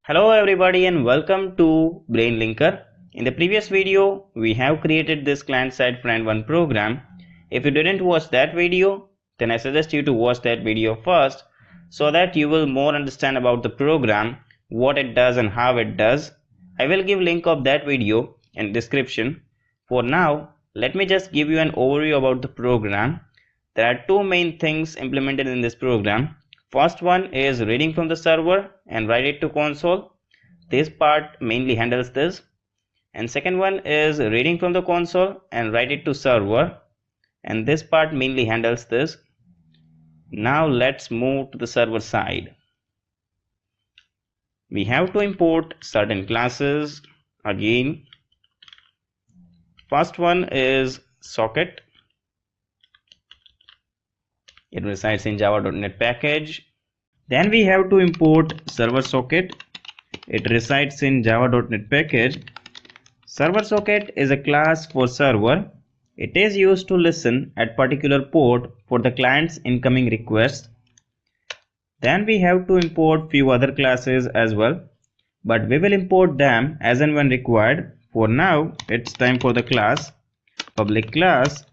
Hello everybody and welcome to Brain Linker. In the previous video, we have created this client-side friend1 program. If you didn't watch that video, then I suggest you to watch that video first so that you will more understand about the program, what it does and how it does. I will give link of that video in description. For now, let me just give you an overview about the program. There are two main things implemented in this program. First one is reading from the server and write it to console. This part mainly handles this. And second one is reading from the console and write it to server. And this part mainly handles this. Now let's move to the server side. We have to import certain classes. Again, first one is socket. It resides in java.net package. Then we have to import server socket. It resides in java.net package. Server socket is a class for server. It is used to listen at particular port for the client's incoming request. Then we have to import few other classes as well, but we will import them as and when required. For now, it's time for the class. Public class.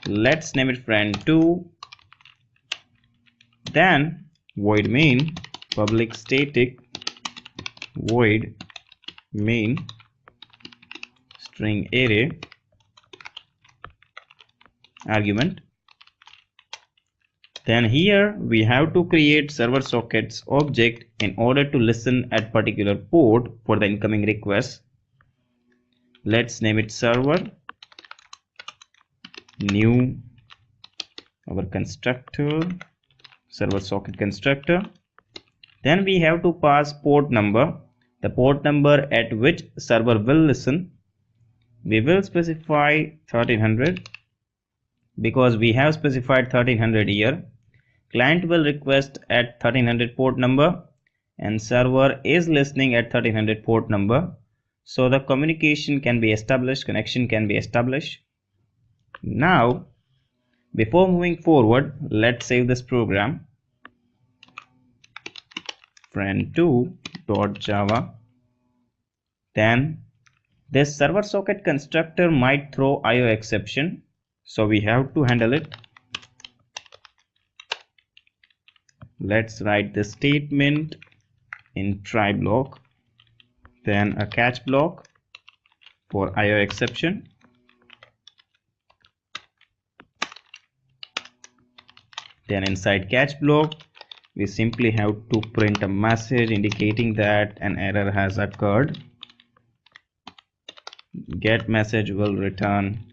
Let's name it friend2. Then void main, public static void main string array argument. Then here we have to create server sockets object in order to listen at particular port for the incoming request. Let's name it server. New our constructor, server socket constructor. Then we have to pass port number, the port number at which server will listen. We will specify 1300 because we have specified 1300 here. Client will request at 1300 port number and server is listening at 1300 port number, so the communication can be established, connection can be established. Now before moving forward, let's save this program. friend2.java. Then this server socket constructor might throw IO exception, so we have to handle it. Let's write the statement in try block, then a catch block for IO exception. Then inside catch block, we simply have to print a message indicating that an error has occurred. Get message will return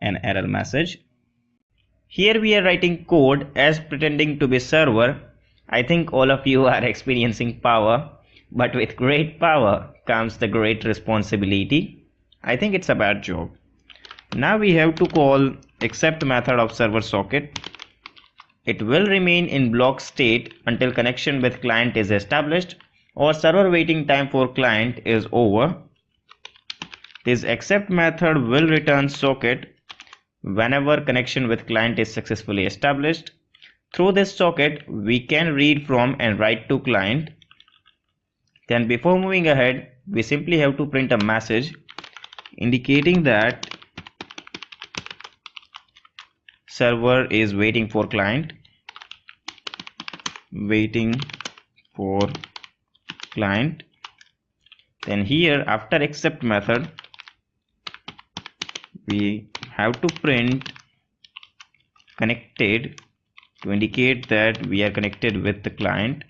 an error message. Here we are writing code as pretending to be server. I think all of you are experiencing power, but with great power comes the great responsibility. I think it's a bad job. Now we have to call accept method of server socket. It will remain in block state until connection with client is established or server waiting time for client is over. This accept method will return socket whenever connection with client is successfully established. Through this socket, we can read from and write to client. Then before moving ahead, we simply have to print a message indicating that server is waiting for client, waiting for client. Then here after accept method, we have to print connected to indicate that we are connected with the client.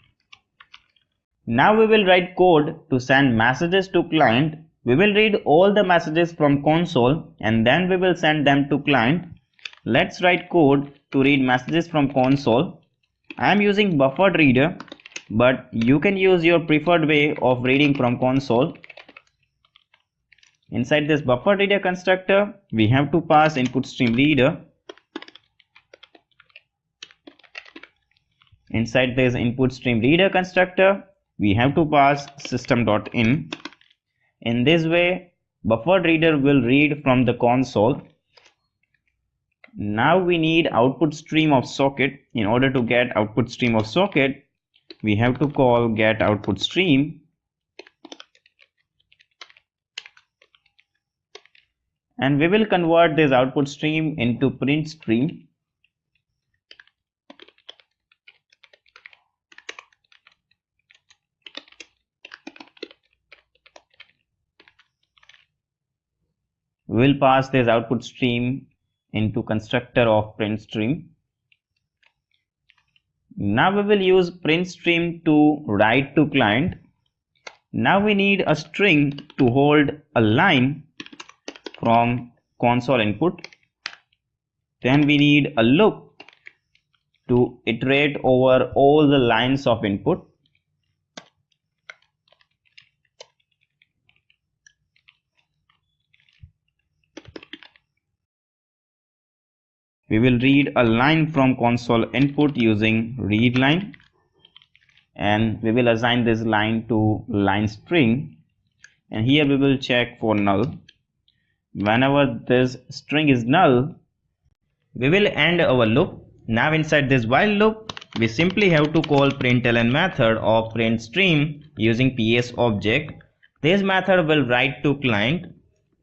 Now we will write code to send messages to client. We will read all the messages from console and then we will send them to client. Let's write code to read messages from console. I am using buffered reader, but you can use your preferred way of reading from console. Inside this buffered reader constructor, we have to pass input stream reader. Inside this input stream reader constructor, we have to pass system.in. In this way, buffered reader will read from the console. Now we need output stream of socket. In order to get output stream of socket, we have to call get output stream, and we will convert this output stream into print stream. We will pass this output stream into constructor of print stream. Now we will use print stream to write to client. Now we need a string to hold a line from console input. Then we need a loop to iterate over all the lines of input. We will read a line from console input using read line, and we will assign this line to line string, and here we will check for null. Whenever this string is null, we will end our loop. Now inside this while loop, we simply have to call println method of print stream using ps object. This method will write to client.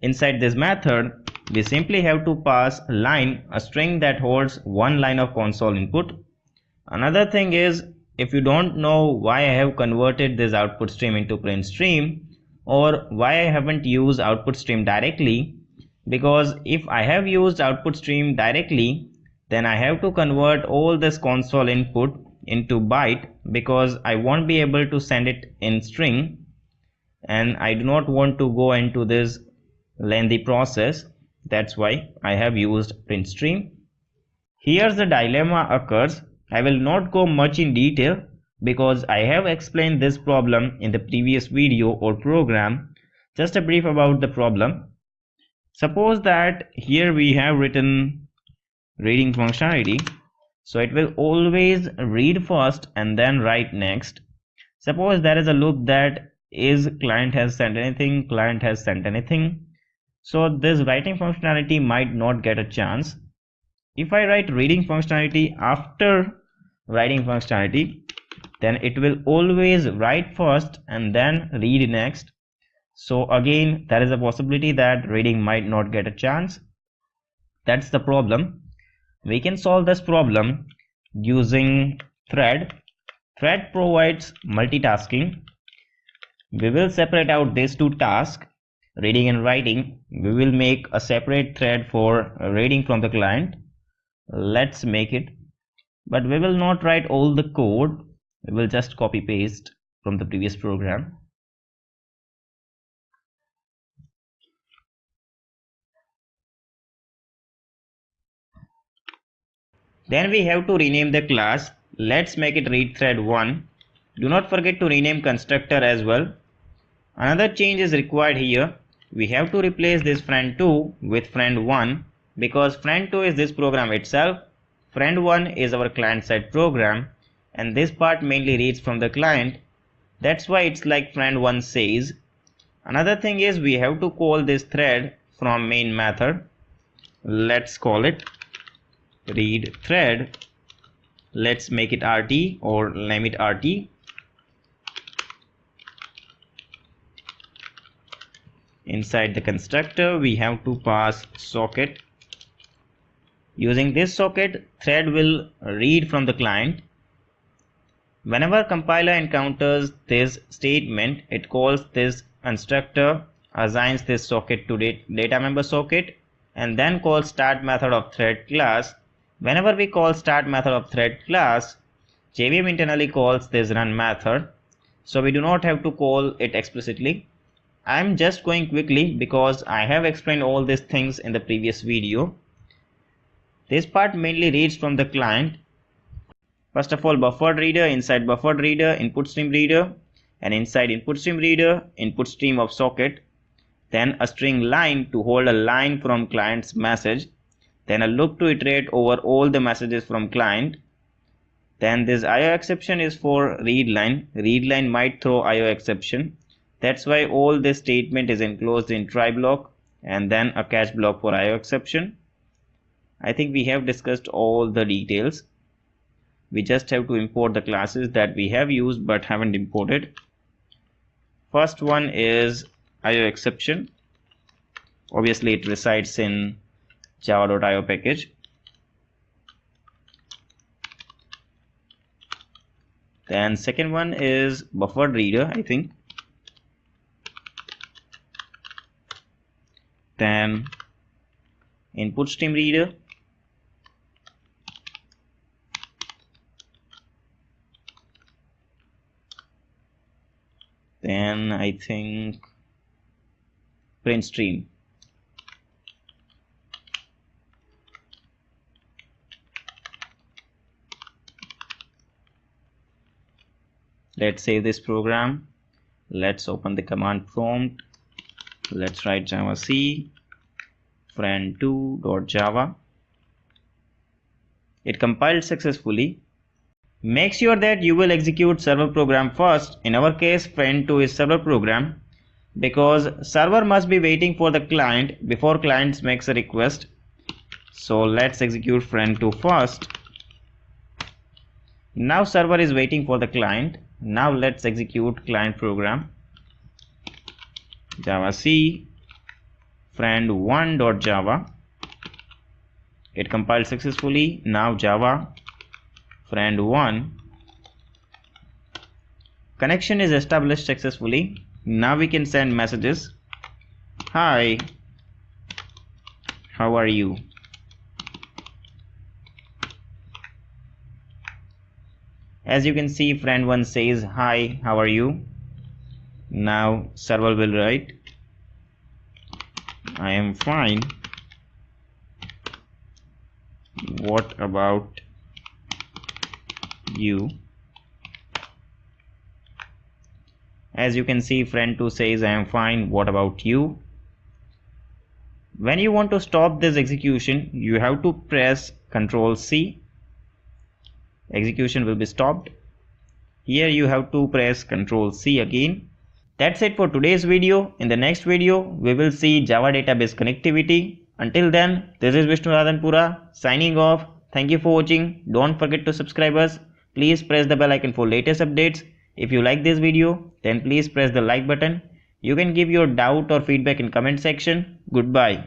Inside this method, we simply have to pass line, a string that holds one line of console input. Another thing is, if you don't know why I have converted this output stream into print stream, or why I haven't used output stream directly, because if I have used output stream directly, then I have to convert all this console input into byte, because I won't be able to send it in string, and I do not want to go into this lengthy process. That's why I have used print stream. Here's the dilemma occurs. I will not go much in detail because I have explained this problem in the previous video or program. Just a brief about the problem. Suppose that here we have written reading functionality, so it will always read first and then write next. Suppose there is a loop that is client has sent anything, client has sent anything. So this writing functionality might not get a chance. If I write reading functionality after writing functionality, then it will always write first and then read next. So again, there is a possibility that reading might not get a chance. That's the problem. We can solve this problem using thread. Thread provides multitasking. We will separate out these two tasks, reading and writing. We will make a separate thread for reading from the client. Let's make it, but we will not write all the code. We will just copy paste from the previous program. Then we have to rename the class. Let's make it read thread 1. Do not forget to rename constructor as well. Another change is required here. We have to replace this friend2 with friend1, because friend2 is this program itself, friend1 is our client side program, and this part mainly reads from the client. That's why it's like friend1 says. Another thing is we have to call this thread from main method. Let's call it read thread. Let's make it RT or name it RT. Inside the constructor, we have to pass socket. Using this socket, thread will read from the client. Whenever compiler encounters this statement, it calls this constructor, assigns this socket to data member socket, and then calls start method of thread class. Whenever we call start method of thread class, JVM internally calls this run method, so we do not have to call it explicitly. I am just going quickly because I have explained all these things in the previous video. This part mainly reads from the client. First of all, buffered reader, inside buffered reader, input stream reader, and inside input stream reader, input stream of socket. Then a string line to hold a line from client's message. Then a loop to iterate over all the messages from client. Then this IO exception is for read line. Read line might throw IO exception. That's why all this statement is enclosed in try block, and then a catch block for IO exception. I think we have discussed all the details. We just have to import the classes that we have used but haven't imported. First one is IO exception. Obviously it resides in java.io package. Then second one is buffered reader, I think. Then input stream reader. Then I think print stream. Let's save this program. Let's open the command prompt. Let's write javac friend2.java. It compiled successfully. Make sure that you will execute server program first. In our case, friend2 is server program because server must be waiting for the client before client makes a request. So let's execute friend2 first. Now server is waiting for the client. Now let's execute client program. javac friend1.java. It compiled successfully. Now java friend1 connection is established successfully. Now we can send messages. Hi, how are you? As you can see, friend1 says hi, how are you? Now server will write I am fine, what about you? As you can see, friend2 says I am fine, what about you? When you want to stop this execution, you have to press Ctrl C. Execution will be stopped. Here you have to press Ctrl C again. That's it for today's video. In the next video, we will see Java database connectivity. Until then, this is Vishnu Radhanpura signing off. Thank you for watching. Don't forget to subscribe us. Please press the bell icon for latest updates. If you like this video, then please press the like button. You can give your doubt or feedback in comment section. Goodbye.